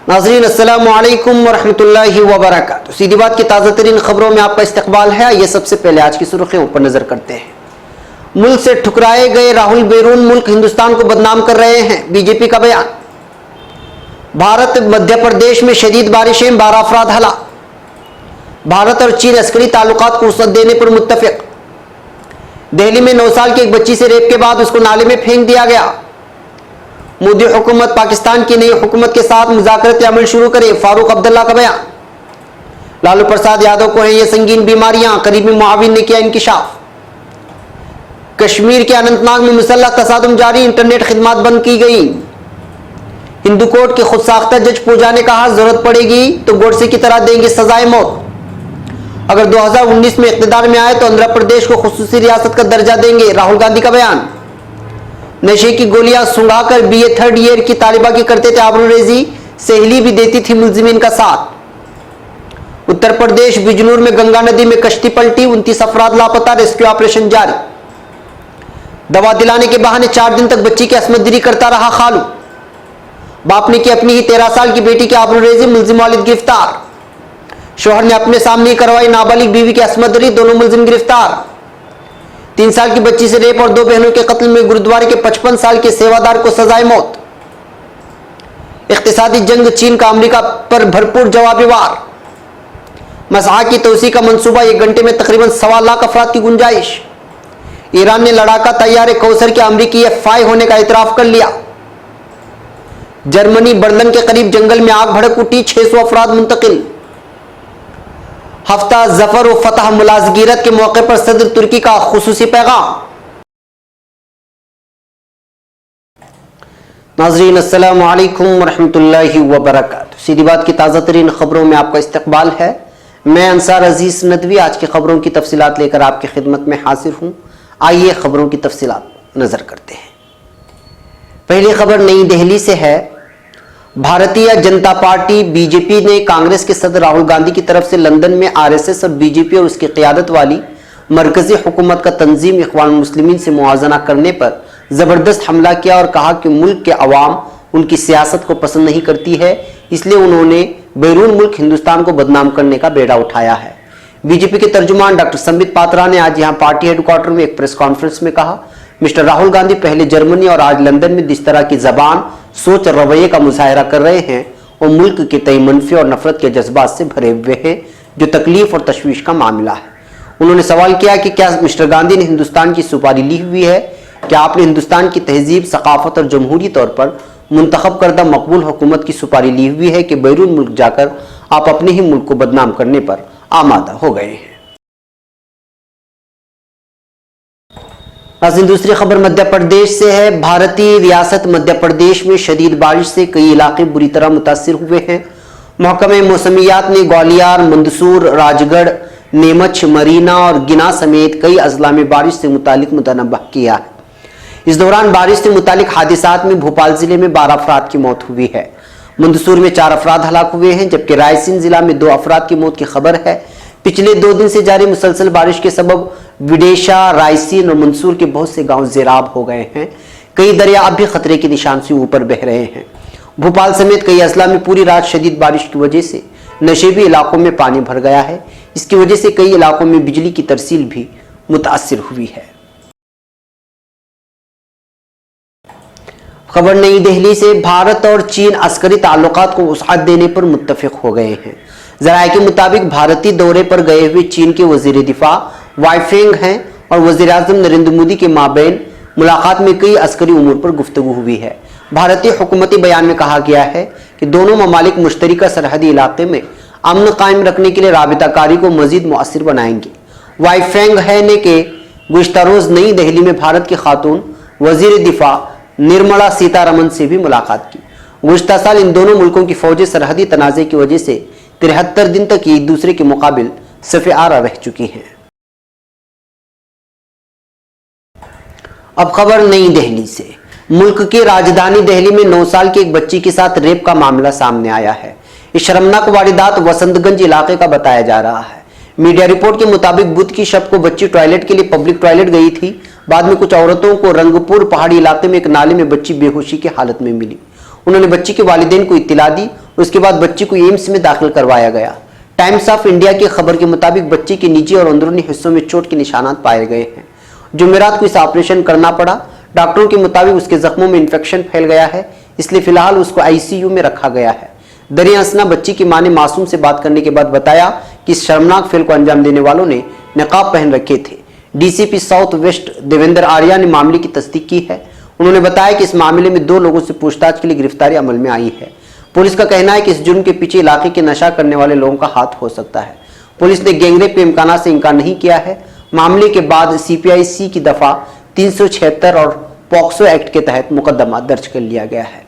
नाज़रीन अस्सलामु अलैकुम वरहमतुल्लाहि वबरकातुहू। सीधी बात की ताज़ा तरीन खबरों में आपका इस्तकबाल है। ये सबसे पहले आज की सुर्खियों पर नजर करते हैं। मुल्क से ठुकराए गए राहुल बैरून मुल्क हिंदुस्तान को बदनाम कर रहे हैं, बीजेपी का बयान। भारत मध्य प्रदेश में शदीद बारिशें, 12 अफराद हलाक। भारत और चीन अस्करी ताल्लुकात को वुसअत देने पर मुत्तफिक। दिल्ली में 9 साल की एक बच्ची से रेप के बाद उसको नाले में फेंक दिया गया। मोदी हुकूमत पाकिस्तान की नई हुकूमत के साथ मुज़ाकरत अमल शुरू करे, फारूक अब्दुल्ला का बयान। लालू प्रसाद यादव को है ये संगीन बीमारियां, करीबी मुआविन ने किया इंकिशाफ। कश्मीर के अनंतनाग में मुसल्लह तसादुम जारी, इंटरनेट खिदमात बंद की गई। हिंदू कोर्ट के खुद साख्ता जज पूजा ने कहा, जरूरत पड़ेगी तो गोडसे की तरह देंगे सजाए मौत। अगर 2019 में इख्तिदार में आए तो आंध्र प्रदेश को खुसूसी रियासत का दर्जा देंगे, राहुल गांधी का बयान। नशे की गोलियां सुंघाकर बीए 3rd ईयर की तालिबा की करते थे आबरूरेजी, सहेली भी देती थी मुलजिमीन का साथ। उत्तर प्रदेश बिजनूर में गंगा नदी में कश्ती पलटी, 29 अफराद लापता, रेस्क्यू ऑपरेशन जारी। दवा दिलाने के बहाने 4 दिन तक बच्ची की असमतगिरी करता रहा खालू। बाप ने की अपनी ही 13 साल की बेटी की आबरूरेजी, मुलजिम वालिद गिरफ्तार। शोहर ने अपने सामने ही करवाई नाबालिग बीवी की असमतगिरी, दोनों मुलजिम गिरफ्तार। 3 साल की बच्ची से रेप और 2 बहनों के कत्ल में गुरुद्वारे के 55 साल के सेवादार को सजाए मौत। इख्तिसादी जंग, चीन का अमेरिका पर भरपूर जवाबी वार। मसआ की तोसी का मंसूबा, 1 घंटे में तकरीबन 1.25 लाख अफराद की गुंजाइश। ईरान ने लड़ाका तैयार कौसर के अमरीकी F5 होने का इतराफ कर लिया। जर्मनी बर्लिन के करीब जंगल में आग भड़क उठी, 600 अफराद मुंतकिल। हफ्ता जफर व फतह मुलाजगिरत के मौके पर सदर तुर्की का खुसूसी पैगाम। नाज़रीन अस्सलामु अलैकुम वरहमतुल्लाहि वबरकातुहू। सीधी बात की ताज़ा तरीन खबरों में आपका इस्तकबाल है। मैं अंसार अजीज नदवी आज की खबरों की तफसीलात लेकर आपकी खिदमत में हाजिर हूँ। आइए खबरों की तफसीलात नजर करते हैं। पहली खबर नई दिल्ली से है। भारतीय जनता पार्टी बीजेपी ने कांग्रेस के सदर राहुल गांधी की तरफ से लंदन में आरएसएस और बीजेपी और उसकी क़यादत वाली मरकजी हुकूमत का तंजीम इख्वान मुस्लिमीन से मुआजना करने पर ज़बरदस्त हमला किया और कहा कि मुल्क के अवाम उनकी सियासत को पसंद नहीं करती है, इसलिए उन्होंने बैरून मुल्क हिंदुस्तान को बदनाम करने का बेड़ा उठाया है। बीजेपी के तर्जुमान डॉक्टर संबित पात्रा ने आज यहाँ पार्टी हेडक्वार्टर में एक प्रेस कॉन्फ्रेंस में कहा, मिस्टर राहुल गांधी पहले जर्मनी और आज लंदन में जिस तरह की जबान, सोच और रवैये का मुजाहरा कर रहे हैं वो मुल्क के तय मनफी और नफरत के जज्बात से भरे हुए हैं, जो तकलीफ और तशवीश का मामला है। उन्होंने सवाल किया कि क्या मिस्टर गांधी ने हिंदुस्तान की सुपारी ली हुई है? क्या आपने हिंदुस्तान की तहजीब, सकाफत और जमहूरी तौर पर मुंतखब करदा मकबूल हुकूमत की सुपारी ली हुई है कि बैरून मुल्क जाकर आप अपने ही मुल्क को बदनाम करने पर आमादा हो गए हैं? नाज़रीन दूसरी खबर मध्य प्रदेश से है। भारतीय रियासत मध्य प्रदेश में शदीद बारिश से कई इलाके बुरी तरह मुतासिर हुए हैं। महकमे मौसमियात ने ग्वालियर, मंदसूर, राजगढ़, नीमच, मरीना और गिना समेत कई अजला में बारिश से मुतालिक मुतनब्बह किया है। इस दौरान बारिश से मुतालिक हादिसात में भोपाल जिले में 12 अफराद की मौत हुई है। मंदसूर में 4 अफराद हलाक हुए हैं, जबकि रायसेन जिला में 2 अफराद की मौत की खबर है। पिछले 2 दिन से जारी मुसलसल बारिश के सबब विदेशा, रायसेन और मंदसूर के बहुत से गांव ज़ेराब हो गए हैं। कई दरिया अब भी खतरे के निशान से ऊपर बह रहे हैं। भोपाल समेत कई अजला में पूरी रात शदीद बारिश की वजह से नशेबी इलाकों में पानी भर गया है। इसकी वजह से कई इलाकों में बिजली की तरसील भी मुतासिर हुई है। खबर नई दिल्ली से। भारत और चीन अस्करी ताल्लुकात को वुसअत देने पर मुत्तफिक हो गए हैं। ज़राए के मुताबिक भारतीय दौरे पर गए हुए चीन के वज़ीर दिफा वाईफेंग हैं और वज़ीर आज़म नरेंद्र मोदी के माबैन मुलाकात में कई अस्करी उमूर पर गुफ्तगू हुई है। भारतीय हुकूमती बयान में कहा गया है कि दोनों ममालिक मुश्तरका सरहदी इलाके में अमन कायम रखने के लिए राबिताकारी को मजीद मुअस्सिर बनाएंगे। वाईफेंग है ने के गुज़िश्ता रोज़ नई दिल्ली में भारत की खातून वज़ीर दिफा निर्मला सीतारमन से भी मुलाकात की। गुज़िश्ता साल इन दोनों मुल्कों की फौजें सरहदी तनाज़े की वजह से 73 दिन तक एक दूसरे के मुकाबिल सफ़े आरा रह चुकी हैं। अब खबर नई दिल्ली से। मुल्क की राजधानी दिल्ली में 9 साल की एक बच्ची के साथ रेप का मामला सामने आया है। इस शर्मनाक वारदात वसंतगंज इलाके का बताया जा रहा है। मीडिया रिपोर्ट के मुताबिक बुध की शब को बच्ची टॉयलेट के लिए पब्लिक टॉयलेट गई थी। बाद में कुछ औरतों को रंगपुर पहाड़ी इलाके में एक नाले में बच्ची बेहोशी की हालत में मिली। उन्होंने बच्ची के वालिदैन को इत्तला दी उसके बाद बच्ची को एम्स में दाखिल करवाया गया। टाइम्स ऑफ इंडिया की खबर के मुताबिक बच्ची के निजी और अंदरूनी हिस्सों में चोट के निशानात पाए गए हैं। जुमेरात को इसे ऑपरेशन करना पड़ा। डॉक्टरों के मुताबिक उसके जख्मों में इंफेक्शन फैल गया है, इसलिए फिलहाल उसको आईसीयू में रखा गया है। दरिया हसना बच्ची की मां ने मासूम से बात करने के बाद बताया कि इस शर्मनाक फेल को अंजाम देने वालों ने नकाब पहन रखे थे। DCP south west Devendra Arya ने मामले की तस्दीक की है। उन्होंने बताया कि इस मामले में 2 लोगों से पूछताछ के लिए गिरफ्तारी अमल में आई है। पुलिस का कहना है कि इस जुर्म के पीछे इलाके के नशा करने वाले लोगों का हाथ हो सकता है। पुलिस ने गैंगरेप के इम्कान से इनकार नहीं किया है। मामले के बाद सीपीआईसी की दफा 376 और पॉक्सो एक्ट के तहत मुकदमा दर्ज कर लिया गया है।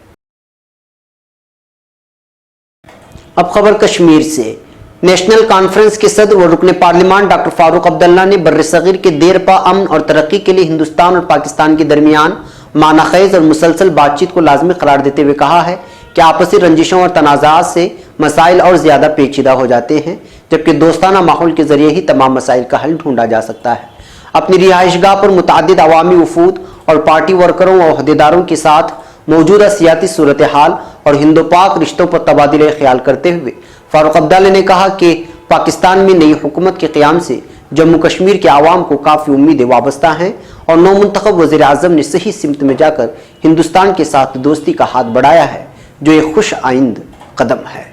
अब खबर कश्मीर से। नेशनल कॉन्फ्रेंस के सदर व रुकने पार्लियामान डॉक्टर फारूक अब्दुल्ला ने बर्र-ए-सगीर के देरपा अमन और तरक्की के लिए हिंदुस्तान और पाकिस्तान के दरमियान मानाखेज और मुसलसल बातचीत को लाजमी करार देते हुए कहा है कि आपसी रंजिशों और तनाज़ात से मसाइल और ज्यादा पेचीदा हो जाते हैं, जबकि दोस्ताना माहौल के जरिए ही तमाम मसाइल का हल ढूंढा जा सकता है। अपनी रिहाइशगाह पर मुतअद्दिद अवामी वफूद और पार्टी वर्करों और अहदेदारों के साथ मौजूदा सियासी सूरत हाल और हिंदो पाक रिश्तों पर तबादले ख्याल करते हुए फारूक अब्दुल्ला ने कहा कि पाकिस्तान में नई हुकूमत के क़याम से जम्मू कश्मीर के आवाम को काफ़ी उम्मीदें वाबस्ता हैं और नौमुंतखब वज़ीर आज़म ने सही सिमत में जाकर हिंदुस्तान के साथ दोस्ती का हाथ बढ़ाया है, जो एक खुश आइंद कदम है।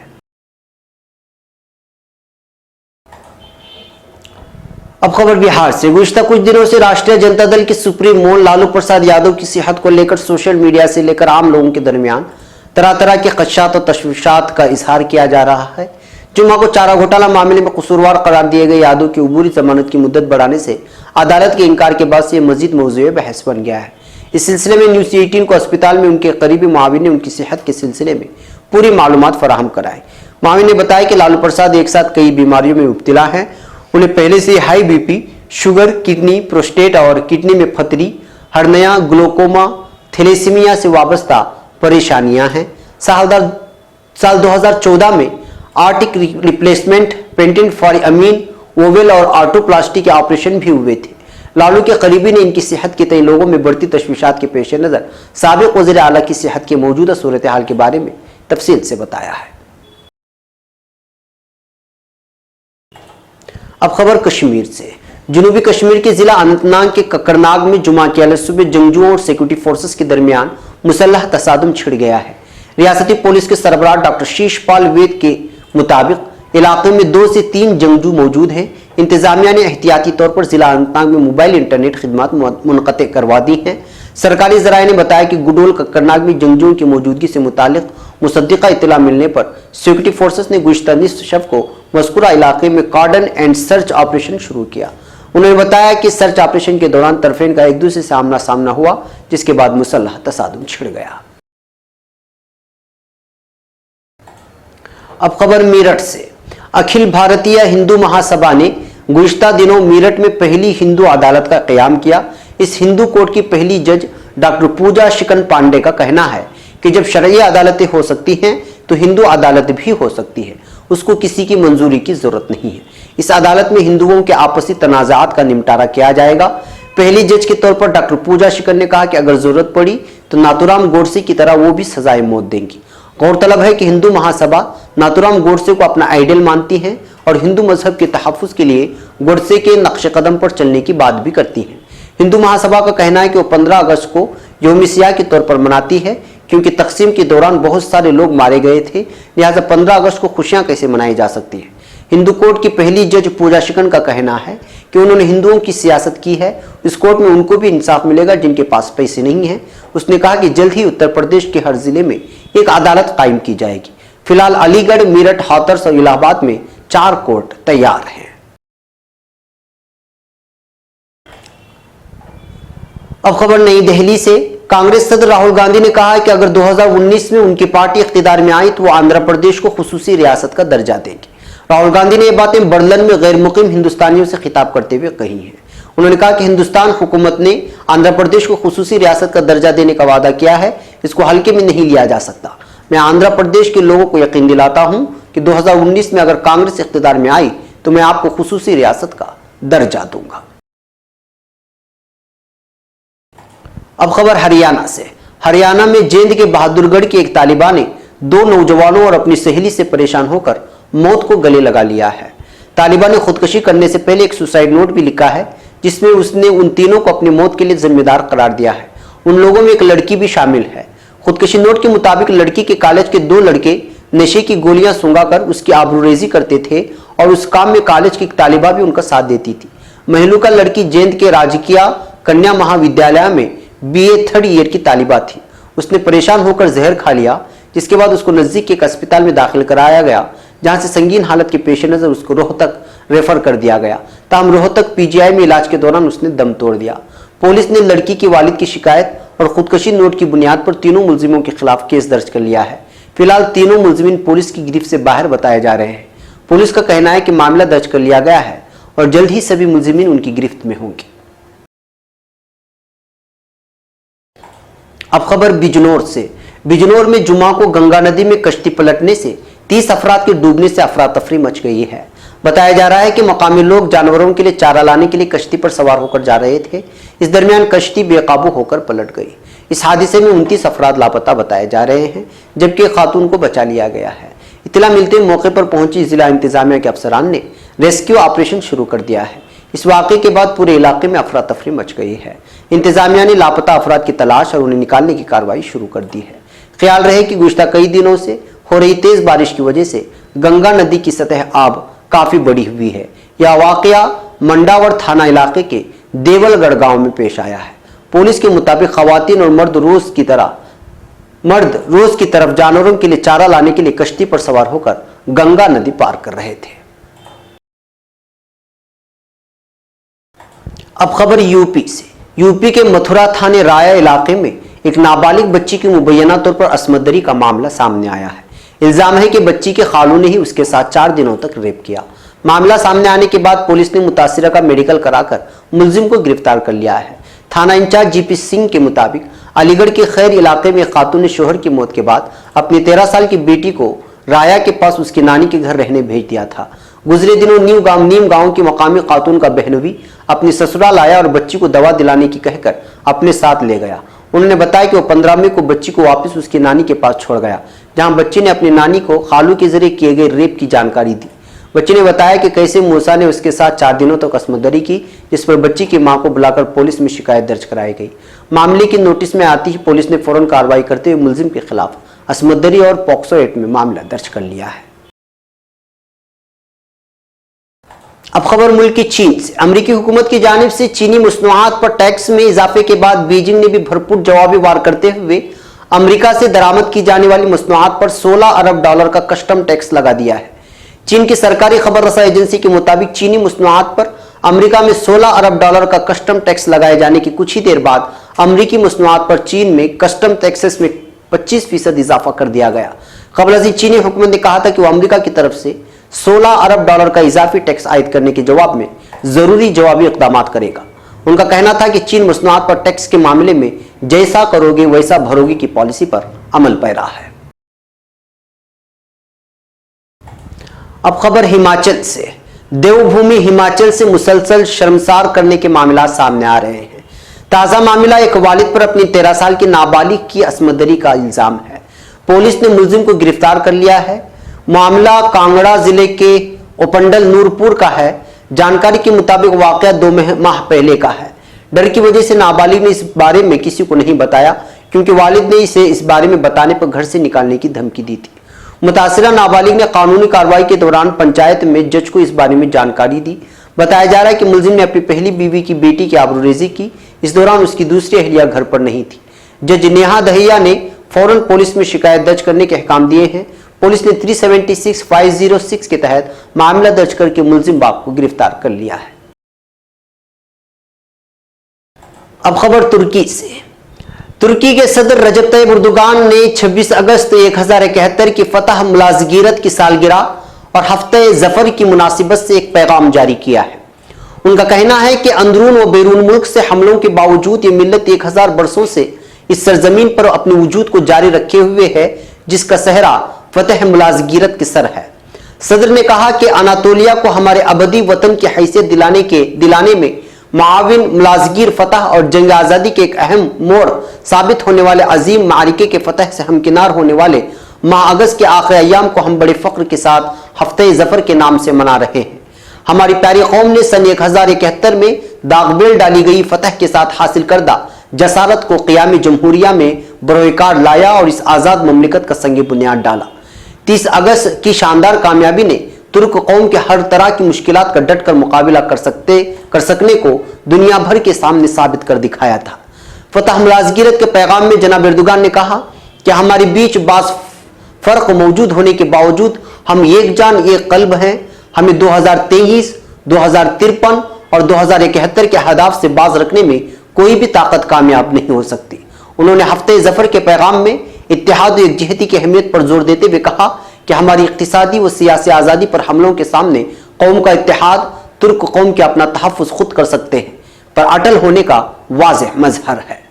अब खबर बिहार से। गुज़िश्ता कुछ दिनों से राष्ट्रीय जनता दल के सुप्रीमो लालू प्रसाद यादव की सेहत को लेकर सोशल मीडिया से लेकर आम लोगों के दरमियान तरह तरह के खदशात और तशवीशात का इजहार किया जा रहा है। जुम्मा को चारा घोटाला मामले में कसूरवार करार दिए गए यादव की अबूरी जमानत की मुद्दत बढ़ाने से अदालत के इनकार के बाद से मजीद मौज़ूए बहस बन गया है। इस सिलसिले में न्यूज़ 18 को अस्पताल में उनके करीबी मुआविन ने उनकी सेहत के सिलसिले में पूरी मालूमात फराहम कराई। मुआविन ने बताया कि लालू प्रसाद एक साथ कई बीमारियों में मुब्तला हैं। उन्हें पहले से high BP, sugar, kidney, prostate और किडनी में फतरी, हर्निया, ग्लोकोमा, थैलेसीमिया से वाबस्ता परेशानियां हैं। साल 2014 में आर्टिक रिप्लेसमेंट, पेटेंट फॉर अमीन, ओवेल और आर्टोप्लास्टी के ऑपरेशन भी हुए थे। लालू के करीबी ने इनकी सेहत के तय लोगों में बढ़ती तशवीशात के पेश नज़र साबिक वज़ीर आला की सेहत के मौजूदा सूरत हाल के बारे में तफसील से बताया है। अब खबर कश्मीर से। जनूबी कश्मीर के जिला अनंतनाग के ककरनाग में जुमा के अलग सुबह जंगजुओं और सिक्योरिटी फोर्सेस के दरमियान मुसल्लह तसादुम छिड़ गया है। रियासती पुलिस के सरबराह डॉक्टर शीशपाल वेद के मुताबिक इलाके में 2 से 3 जंगजू मौजूद हैं। इंतजामिया ने एहतियाती तौर पर जिला अनंतनाग में मोबाइल इंटरनेट खिदमात मुनक़ते करवा दी हैं। सरकारी ज़राए ने बताया कि गुडोल ककरनाग में जंगजुओं की मौजूदगी से मुतालिक मुसद्दिक़ा इत्तला मिलने पर सिक्योरिटी फोर्सेस ने गुज़िश्ता निसफ शब को मज़कूरा इलाके में कार्डन एंड सर्च ऑपरेशन शुरू किया। उन्होंने बताया कि सर्च ऑपरेशन के दौरान तरफेन का एक दूसरे से आमना सामना हुआ, जिसके बाद मुसल्लह तसादुम छिड़ गया। अब खबर मेरठ से। अखिल भारतीय हिंदू महासभा ने गुज़िश्ता दिनों मेरठ में पहली हिंदू अदालत का क़याम किया। इस हिंदू कोर्ट की पहली जज डॉक्टर पूजा शिकन पांडे का कहना है कि जब शरई अदालतें हो सकती हैं तो हिंदू अदालत भी हो सकती है, उसको किसी की मंजूरी की जरूरत नहीं है। इस अदालत में हिंदुओं के आपसी तनाज़ात का निपटारा किया जाएगा। पहली जज के तौर पर डॉक्टर पूजा शिकन ने कहा कि अगर जरूरत पड़ी तो नाथूराम गोडसे की तरह वो भी सजाए मौत देंगी। गौरतलब है कि हिंदू महासभा नाथूराम गोडसे को अपना आइडियल मानती है और हिंदू मजहब के तहफ़्फ़ुज़ के लिए गोडसे के नक्श कदम पर चलने की बात भी करती है। हिंदू महासभा का कहना है कि वो 15 अगस्त को यौम सियाह के तौर पर मनाती है, क्योंकि तकसीम के दौरान बहुत सारे लोग मारे गए थे, लिहाजा 15 अगस्त को खुशियां कैसे मनाई जा सकती हैं। हिंदू कोर्ट की पहली जज पूजा शिकन का कहना है कि उन्होंने हिंदुओं की सियासत की है, इस कोर्ट में उनको भी इंसाफ मिलेगा जिनके पास पैसे नहीं हैं। उसने कहा कि जल्द ही उत्तर प्रदेश के हर जिले में एक अदालत कायम की जाएगी। फिलहाल अलीगढ़, मेरठ, हाथरस और इलाहाबाद में 4 कोर्ट तैयार हैं। अब खबर नई दिल्ली से। कांग्रेस सदर राहुल गांधी ने कहा है कि अगर 2019 में उनकी पार्टी इख्तियार में आई तो वो आंध्र प्रदेश को खुसूसी रियासत का दर्जा देंगे। राहुल गांधी ने ये बातें बर्लिन में गैर मुकीम हिंदुस्तानियों से खिताब करते हुए कही हैं। उन्होंने कहा कि हिंदुस्तान हुकूमत ने आंध्र प्रदेश को खुसूसी रियासत का दर्जा देने का वादा किया है, इसको हल्के में नहीं लिया जा सकता। मैं आंध्र प्रदेश के लोगों को यकीन दिलाता हूं कि 2019 में अगर कांग्रेस इख्तियार में आई तो मैं आपको खुसूसी रियासत का दर्जा दूंगा। अब खबर हरियाणा से। हरियाणा में जेंद के बहादुरगढ़ के एक तालिबा ने 2 नौजवानों और अपनी सहेली से परेशान होकर मौत को गले लगा लिया है। तालिबा ने खुदकुशी करने से पहले एक सुसाइड नोट भी लिखा है, जिसमें उसने उन तीनों को अपनी मौत के लिए जिम्मेदार करार दिया है। उन लोगों में एक लड़की भी शामिल है। खुदकुशी नोट के मुताबिक लड़की के कॉलेज के 2 लड़के नशे की गोलियां सूंघाकर उसकी आबरूरेजी करते थे और उस काम में कॉलेज की तालिबा भी उनका साथ देती थी। महलूका लड़की जेंद के राजकीय कन्या महाविद्यालय में BA 3rd ईयर की तालिबा थी। उसने परेशान होकर जहर खा लिया, जिसके बाद उसको नजदीक के एक अस्पताल में दाखिल कराया गया, जहां से संगीन हालत के पेश नजर उसको रोहतक रेफर कर दिया गया। ताहम रोहतक PGI में इलाज के दौरान उसने दम तोड़ दिया। पुलिस ने लड़की के वालिद की शिकायत और खुदकुशी नोट की बुनियाद पर तीनों मुलजिमों के खिलाफ केस दर्ज कर लिया है। फिलहाल तीनों मुलजिमीन पुलिस की गिरफ्त से बाहर बताए जा रहे हैं। पुलिस का कहना है कि मामला दर्ज कर लिया गया है और जल्द ही सभी मुलजिमीन उनकी गिरफ्त में होंगे। अब खबर बिजनौर से। बिजनौर में जुमा को गंगा नदी में कश्ती पलटने से 30 अफराद के डूबने से अफरा तफरी मच गई है। बताया जा रहा है कि मकामी लोग जानवरों के लिए चारा लाने के लिए कश्ती पर सवार होकर जा रहे थे। इस दरमियान कश्ती बेकाबू होकर पलट गई। इस हादसे में 29 अफराद लापता बताए जा रहे हैं, जबकि खातून को बचा लिया गया है। इत्तला मिलते मौके पर पहुंची जिला इंतजामिया के अफसरान ने रेस्क्यू ऑपरेशन शुरू कर दिया है। इस वाक़े के बाद पूरे इलाके में अफरा तफरी मच गई है। इंतजामिया ने लापता अफराद की तलाश और उन्हें निकालने की कार्रवाई शुरू कर दी है। ख्याल रहे कि गुज़श्ता कई दिनों से हो रही तेज बारिश की वजह से गंगा नदी की सतह आब काफी बढ़ी हुई है। यह वाकया मंडावर थाना इलाके के देवलगढ़ गांव में पेश आया है। पुलिस के मुताबिक खवातीन और मर्द रोज की तरफ जानवरों के लिए चारा लाने के लिए कश्ती पर सवार होकर गंगा नदी पार कर रहे थे। अब खबर यूपी से। यूपी के मथुरा थाने राया इलाके में एक नाबालिग बच्ची की मुबैना तौर पर असमत-दरी का मामला सामने आया है। इल्जाम है कि बच्ची के खालू ने ही उसके साथ 4 दिनों तक रेप किया। मामला सामने आने के बाद पुलिस ने मुतासिरा का मेडिकल कराकर मुलजिम को गिरफ्तार कर लिया है। थाना इंचार्ज GP सिंह के मुताबिक अलीगढ़ के खैर इलाके में खातून ने शोहर की मौत के बाद अपनी 13 साल की बेटी को राया के पास उसकी नानी के घर रहने भेज दिया था। गुजरे दिनों नीम गांव की मकामी खातून का बहनोई अपनी ससुराल आया और बच्ची को दवा दिलाने की कहकर अपने साथ ले गया। उन्होंने बताया कि वो 15 मई को बच्ची को वापस उसकी नानी के पास छोड़ गया, जहां बच्ची ने अपनी नानी को खालू के जरिए किए गए रेप की जानकारी दी। बच्ची ने बताया कि कैसे मूसा ने उसके साथ 4 दिनों तक असमत-दरी की, जिस पर बच्ची की मां को बुलाकर पुलिस में शिकायत दर्ज कराई गई। मामले की नोटिस में आती ही पुलिस ने फौरन कार्रवाई करते हुए मुलजिम के खिलाफ असमत-दरी और पॉक्सो एक्ट में मामला दर्ज कर लिया है। अब खबर मुल्क की चीन से। अमेरिकी हुकूमत की जानिब से चीनी मसनूआत पर टैक्स में इजाफे के बाद बीजिंग ने भी भरपूर जवाबी वार करते हुए अमेरिका से दरामद की जाने वाली मसनूआत पर $16 अरब का कस्टम टैक्स लगा दिया है। चीन की सरकारी खबर रसा एजेंसी के मुताबिक चीनी मसनूआत पर अमेरिका में $16 अरब का कस्टम टैक्स लगाए जाने की कुछ ही देर बाद अमेरिकी मसनूआत पर चीन में कस्टम टैक्सेस में 25% इजाफा कर दिया गया। कबल अज़ीं चीनी हुकूमत ने कहा था कि वो अमेरिका की तरफ से $16 अरब का इजाफी टैक्स आयद करने के जवाब में जरूरी जवाबी इक़दाम करेगा। उनका कहना था कि चीन मसनूआत पर टैक्स के मामले में जैसा करोगे वैसा भरोगे की पॉलिसी पर अमल पैरा है। अब खबर हिमाचल से। देवभूमि हिमाचल से मुसलसल शर्मसार करने के मामला सामने आ रहे हैं। ताजा मामला एक वालिद पर अपनी 13 साल की नाबालिग की असमत-दरी का इल्जाम है। पुलिस ने मुलजिम को गिरफ्तार कर लिया है। मामला कांगड़ा जिले के ओपंडल नूरपुर का है। जानकारी के मुताबिक वाकया 2 माह पहले का है। डर की वजह से नाबालिग ने इस बारे में किसी को नहीं बताया, क्योंकि वालिद ने इसे इस बारे में बताने पर घर से निकालने की धमकी दी थी। मुतासिरा नाबालिग ने कानूनी कार्रवाई के दौरान पंचायत में जज को इस बारे में जानकारी दी। बताया जा रहा है कि मुलजिम ने अपनी पहली बीवी की बेटी की आबरूरेजी की। इस दौरान उसकी दूसरी अहलिया घर पर नहीं थी। जज नेहा दहिया ने फौरन पुलिस में शिकायत दर्ज करने के अहकाम दिए हैं। पुलिस ने 376-506 के तहत मामला दर्ज करके मुलजिम बाप को गिरफ्तार कर लिया है। अब खबर तुर्की से। तुर्की के सदर रजब तैयब एर्दोगान ने 26 अगस्त 1071 की फतह मुलाज़गिरत की सालगिरह और हफ्ते जफर की मुनासिबत से एक पैगाम जारी किया है। उनका कहना है कि अंदरून व बैरून मुल्क से हमलों के बावजूद ये मिल्लत 1000 बरसों से इस सरजमीन पर अपने वजूद को जारी रखे हुए है, जिसका सहरा फतह मुलाज़गिरत के सर है। सदर ने कहा कि अनातोलिया को हमारे अबदी वतन की हैसियत दिलाने में माविन मुलाज़गिर फतह और जंग आज़ादी के एक अहम मोड़ साबित होने वाले अजीम मारिके के फतह से हमकिनार होने वाले माह अगस्त के आखिरी अय्याम को हम बड़े फख्र के साथ हफ्ते ज़फ़र के नाम से मना रहे हैं। हमारी प्यारी कौम ने सन 1071 में दागबेल डाली गई फतह के साथ हासिल करदा जसारत को क़याम जमहूरिया में बरोकार लाया और इस आज़ाद ममलिकत का संग बुनियाद डाला। 30 अगस्त की शानदार कामयाबी ने तुर्क कौम के हर तरह की मुश्किलात का डट कर मुकाबला कर सकने को दुनिया भर के सामने साबित कर दिखाया था। फतह मुलाज़गिरत के पैगाम में जनाब एर्दोगान ने कहा कि हमारे बीच बास फ़र्क मौजूद होने के बावजूद हम एक जान एक कल्ब हैं। हमें 2023, 2053 और 2071 के अहदाफ से बाज रखने में कोई भी ताकत कामयाब नहीं हो सकती। उन्होंने हफ्ते ज़फ़र के पैगाम में इत्तेहाद और एकजहती की अहमियत पर जोर देते हुए कहा कि हमारी इक़्तिसादी व सियासी आज़ादी पर हमलों के सामने कौम का इत्तेहाद तुर्क कौम के अपना तहफ़्फ़ुज़ खुद कर सकते हैं पर अटल होने का वाज़ेह मज़हर है।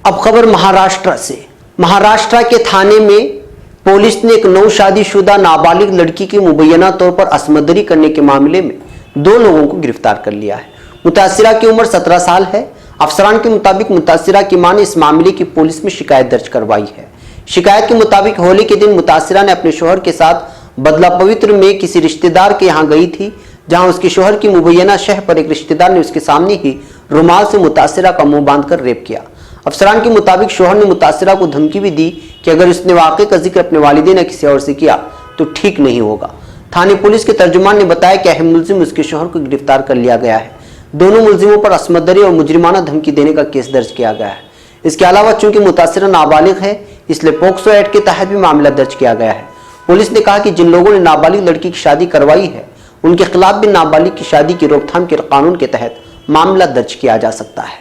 अब खबर महाराष्ट्र से। महाराष्ट्र के थाने में पुलिस ने एक नौशादीशुदा नाबालिग लड़की की मुबैना तौर पर असमदरी करने के मामले में 2 लोगों को गिरफ्तार कर लिया है। मुतासिरा की उम्र 17 साल है। अफसरान के मुताबिक मुतासिरा की मां ने इस मामले की पुलिस में शिकायत दर्ज करवाई है। शिकायत के मुताबिक होली के दिन मुतासिरा ने अपने शोहर के साथ बदला पवित्र में किसी रिश्तेदार के यहाँ गई थी, जहाँ उसके शोहर की मुबैना शह पर एक रिश्तेदार ने उसके सामने ही रुमाल से मुतासिरा का मुंह बांधकर रेप किया। अफसरान के मुताबिक शोहर ने मुतासिरा को धमकी भी दी कि अगर उसने वाक़े का जिक्र अपने वालिदैन या किसी और से किया तो ठीक नहीं होगा। थाने पुलिस के तर्जुमान ने बताया कि अहम मुल्जिम उसके शोहर को गिरफ्तार कर लिया गया है। दोनों मुल्जिमों पर असमदरी और मुजरिमाना धमकी देने का केस दर्ज किया गया है। इसके अलावा चूंकि मुतासिरा नाबालिग है इसलिए पोक्सो एक्ट के तहत भी मामला दर्ज किया गया है। पुलिस ने कहा कि जिन लोगों ने नाबालिग लड़की की शादी करवाई है उनके खिलाफ भी नाबालिग की शादी की रोकथाम के कानून के तहत मामला दर्ज किया जा सकता है।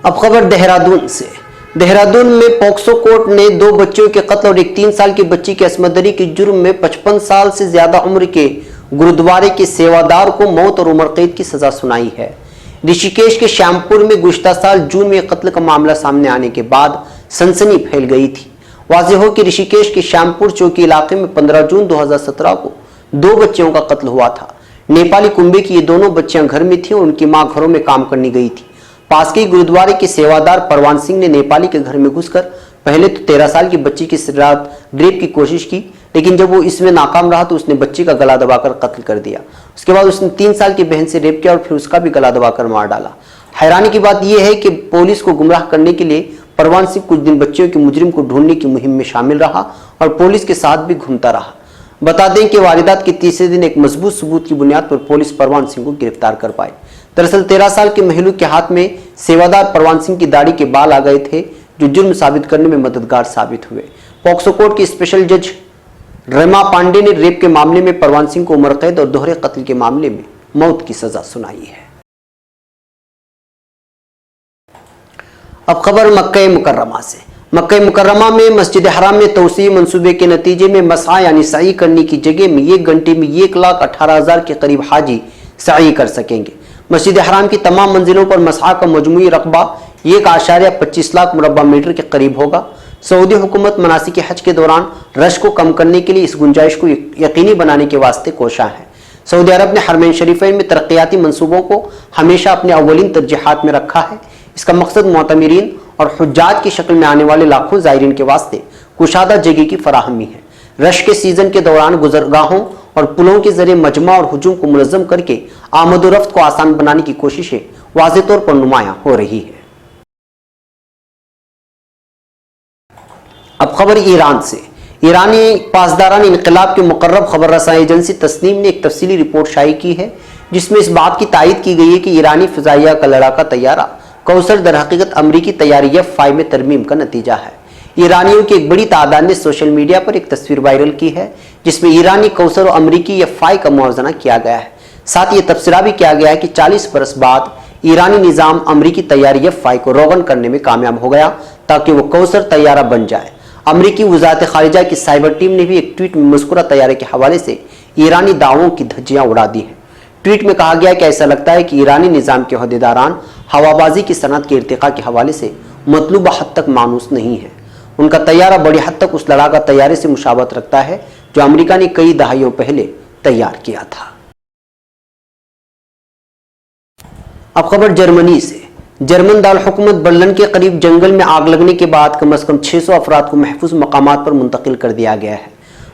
अब खबर देहरादून से। देहरादून में पोक्सो कोर्ट ने 2 बच्चों के कत्ल और एक 3 साल की बच्ची की असमदरी के जुर्म में 55 साल से ज्यादा उम्र के गुरुद्वारे के सेवादार को मौत और उम्र कैद की सजा सुनाई है। ऋषिकेश के श्यामपुर में गुज़िश्ता साल जून में कत्ल का मामला सामने आने के बाद सनसनी फैल गई थी। वाज़ेह हो कि ऋषिकेश के श्यामपुर चौकी इलाके में 15 जून 2017 को 2 बच्चियों का कत्ल हुआ था। नेपाली कुंबे की ये दोनों बच्चियां घर में थी और उनकी मां घरों में काम करने गई थी। पास के गुरुद्वारे के सेवादार परवान सिंह ने नेपाली के घर में घुसकर पहले तो 13 साल की बच्ची की रात रेप की कोशिश की, लेकिन जब वो इसमें नाकाम रहा तो उसने बच्ची का गला दबाकर कत्ल कर दिया। उसके बाद उसने 3 साल की बहन से रेप किया और फिर उसका भी गला दबाकर मार डाला। हैरानी की बात यह है कि पुलिस को गुमराह करने के लिए परवान सिंह कुछ दिन बच्चियों के मुजरिम को ढूंढने की मुहिम में शामिल रहा और पुलिस के साथ भी घूमता रहा। बता दें कि वारदात के तीसरे दिन एक मजबूत सबूत की बुनियाद पर पुलिस परवान सिंह को गिरफ्तार कर पाई। दरअसल 13 साल के महलू के हाथ में सेवादार परवान सिंह की दाढ़ी के बाल आ गए थे जो जुर्म साबित करने में मददगार साबित हुए। पॉक्सो कोर्ट के स्पेशल जज रमा पांडे ने रेप के मामले में परवान सिंह को उम्र कैद और दोहरे कत्ल के मामले में मौत की सजा सुनाई है। अब खबर मक्का मुकर्रमा से। मक्का मुकर्रमा में मस्जिद हराम में तोसी मंसूबे के नतीजे में मसा यानी सई करने की जगह में 1 घंटे में 1,18,000 के करीब हाजी सई कर सकेंगे। मस्जिद हराम की तमाम मंजिलों पर मसा का मजमूई रकबा 1.25 लाख मुरब्बा मीटर के करीब होगा। सऊदी हुकूमत मनासिक हज के दौरान रश को कम करने के लिए इस गुंजाइश को यकीनी बनाने के वास्ते कोशा है। सऊदी अरब ने हरमैन शरीफैन में तरक्याती मंसूबों को हमेशा अपने अव्वलीन तरजीहात में रखा है। इसका मकसद मोतमिरीन और हुज्जाज की शक्ल में आने वाले लाखों ज़ायरीन के वास्ते कुशादा जगह की फराहमी है। रश के सीजन के दौरान गुजरगाहों और पुलों के जरिए मजमा और हुजूम को मुनज़्ज़म करके आमद-ओ-रफ्त को आसान बनाने की कोशिशें वाज़ेह तौर पर नुमायां हो रही है। अब खबर ईरान से। ईरानी पासदारान इनकलाब के मुकर्रब खबर रसाई एजेंसी तस्नीम ने एक तफसीली रिपोर्ट शाये की है जिसमें इस बात की तायद की गई है कि ईरानी फ़िज़ाइया का लड़ाका तैयारा कौसर दर हकीकत अमरीकी तैयारी F-5 में तरमीम का नतीजा है। ईरानियों की एक बड़ी तादाद ने सोशल मीडिया पर एक तस्वीर वायरल की है जिसमें ईरानी कौसर और अमरीकी F-5 का मुआवजना किया गया है। साथ ही तबसरा भी किया गया है कि 40 बरस बाद ईरानी निज़ाम अमरीकी तैयारी F-5 को रोगन करने में कामयाब हो गया ताकि वो कौसर तैयारा बन जाए। अमरीकी वज़ारत खारिजा की साइबर टीम ने भी एक ट्वीट में मज़कूरा तैयारे के हवाले से ईरानी दावों की धज्जियां उड़ा दी हैं। ट्वीट में कहा गया कि ऐसा लगता है कि ईरानी निज़ाम के अहदेदारान हवाबाजी की सनत के इर्तिका के हवाले से मतलूबा हद तक मानूस नहीं है। उनका तैयारा बड़ी हद तक उस लड़ाका तैयारे से मुशाबत रखता है जो अमेरिका ने कई दहाइयों पहले तैयार किया था। अब खबर जर्मनी से। जर्मन दारुल हुकूमत बर्लिन के करीब जंगल में आग लगने के बाद कम से कम 600 अफराद को महफूज मकामात पर मुंतकिल कर दिया गया है।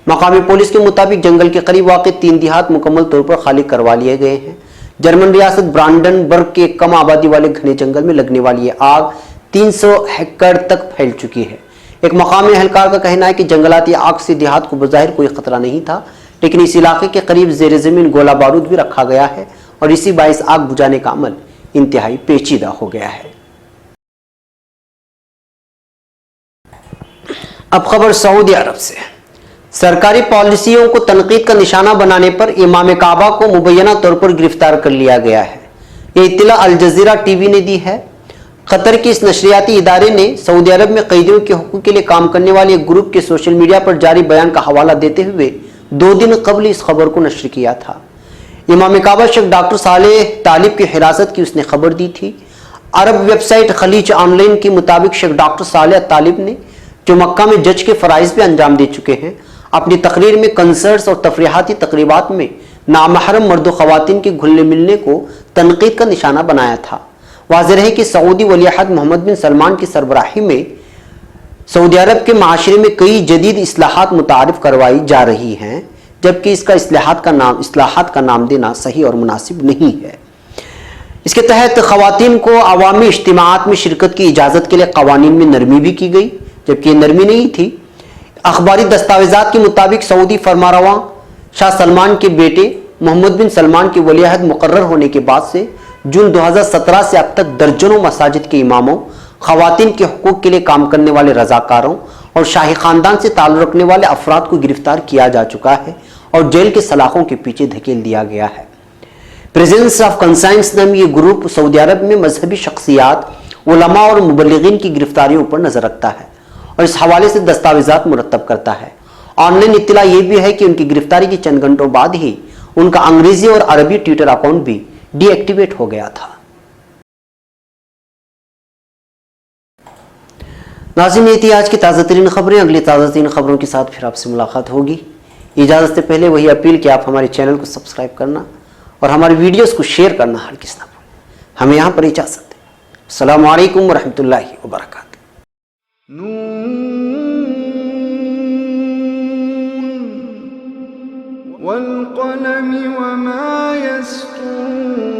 मकामी पुलिस के मुताबिक जंगल के करीब वाक़ 3 देहात मुकम्मल तौर पर खाली करवा लिए गए हैं। जर्मन रियासत ब्रांडनबर्ग के कम आबादी वाले घने जंगल में लगने वाली ये आग 300 हेक्टेयर तक फैल चुकी है। एक मकामी एहलकार का कहना है कि जंगलाती आग से देहात को बज़ाहिर कोई खतरा नहीं था, लेकिन इस इलाके के करीब ज़ेर ज़मीन गोला बारूद भी रखा गया है और इसी बाइस आग बुझाने का अमल इंतहाई पेचीदा हो गया है। अब खबर सऊदी अरब से। सरकारी पॉलिसियों को तनकीद का निशाना बनाने पर इमाम काबा को मुबैना तौर पर गिरफ्तार कर लिया गया है। ये इत्तला अल जज़ीरा टीवी ने दी है। कतर के इस नशरियाती इदारे ने सऊदी अरब में कैदियों के हुकूक के लिए काम करने वाले एक ग्रुप के सोशल मीडिया पर जारी बयान का हवाला देते हुए 2 दिन कबल इस खबर को नश्र किया था। इमाम काबा शेख डॉक्टर सालेह तालिब की हिरासत की उसने खबर दी थी। अरब वेबसाइट खलीज ऑनलाइन के मुताबिक शेख डॉक्टर सालेह तालिब ने, जो मक्का में जज के फ़राइज़ भी अंजाम दे चुके हैं, अपनी तकरीर में कंसर्ट्स और तफरीहाती तकरीबात में नामहरम मर्द ख़वातीन के घुलने मिलने को तनकीद का निशाना बनाया था। वाज़ेह है कि सऊदी वलीअहद मोहम्मद बिन सलमान की सरबराही में सऊदी अरब के माशरे में कई जदीद इस्लाहात मुतारिफ करवाई जा रही हैं, जबकि इसका इस्लाहात का नाम देना सही और मुनासिब नहीं है। इसके तहत ख़वातीन को अवामी इज्तिमाआत में शिरकत की इजाज़त के लिए क़वानीन में नरमी भी की गई, जबकि ये नरमी नहीं थी। अखबारी दस्तावेज़ात के मुताबिक सऊदी फरमारवा शाह सलमान के बेटे मोहम्मद बिन सलमान के वलीअहद मुकर्रर होने के बाद से जून 2017 से अब तक दर्जनों मसाजिद के इमामों, ख़वातीन के हुकूक के लिए काम करने वाले रज़ाकारों और शाही ख़ानदान से ताल्लुक़ रखने वाले अफराद को गिरफ्तार किया जा चुका है और जेल के सलाखों के पीछे धकेल दिया गया है। प्रेजेंस ऑफ कंसाइंस नामी ये ग्रुप सऊदी अरब में मजहबी शख्सियात, उलमा और मुबल्लिगीन की गिरफ्तारियों पर नजर रखता है और इस हवाले से दस्तावेजात मुरतब करता है। ऑनलाइन इत्तला ये भी है कि उनकी गिरफ्तारी के चंद घंटों बाद ही उनका अंग्रेजी और अरबी ट्विटर अकाउंट भी डीएक्टिवेट हो गया था। नाज़रीन, ये थी आज की ताज़ा तरीन खबरें। अगली ताज़ा तरीन खबरों के साथ फिर आपसे मुलाकात होगी। इजाज़त से पहले वही अपील कि आप हमारे चैनल को सब्सक्राइब करना और हमारे वीडियोस को शेयर करना हरगिज़ ना भूलें। हमें यहाँ पर इजाज़त दें। अस्सलामु अलैकुम वरहमतुल्लाहि वबरकातुहू। वल क़लमि वमा यस्तूरून।